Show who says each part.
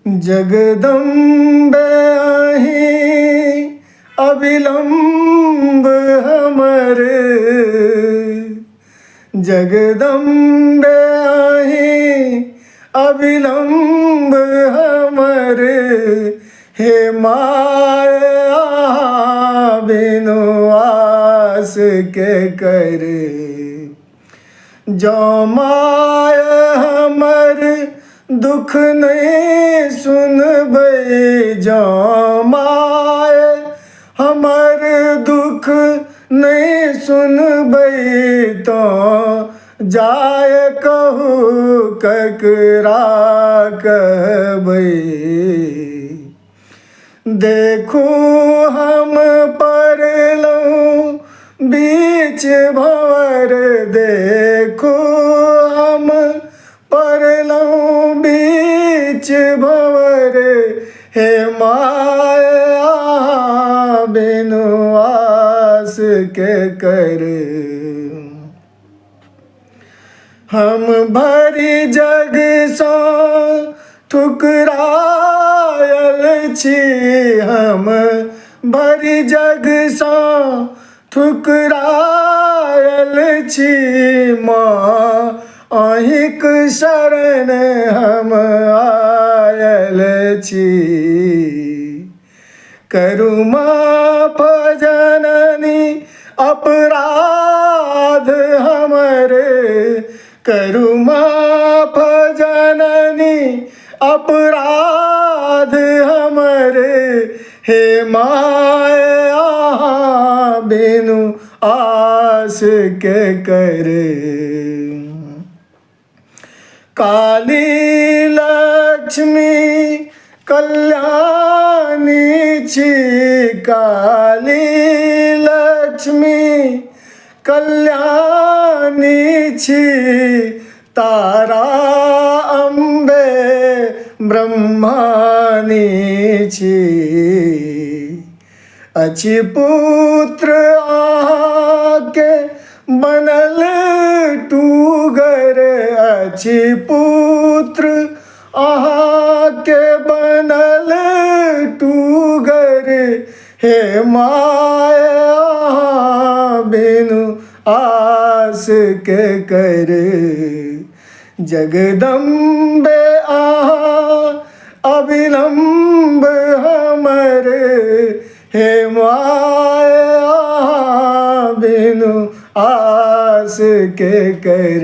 Speaker 1: जगदम्बे आही अविलंब हमर, जगदम्बे आही अविलंब हमर, हे माया बिनु आस के कर। जो माया हमर दुख नहीं सुनबै, जो माया हमर दुख नहीं सुनबै, तो जाय कहू ककरा कहबै। देखू हम पड़लहुँ बीच भंवर, देखू हम पड़लहुँ बीच भंवर, हे माया बिनु आस के कर। हम भरी जग सँ ठुकरायल छी, हम भरी जग सँ ठुकरायल छी, माँ अहिंक शरण हम आयल छी। करू माफ जननी अपराध हमर, करू माफ जननी अपराध हमर, हे माया बिनु आस के कर। काली लक्ष्मी कल्याणी छी, काली लक्ष्मी कल्याणी छी, तारा अम्बे ब्रह्मानी छी। अछि पुत्र आके बनल टूगर, अछि पुत्र आके बनल टूगर, हे माया बिनु आस के कर। जगदम्बे आहा अविलंब हमर, हे माया बिनु आस के कर।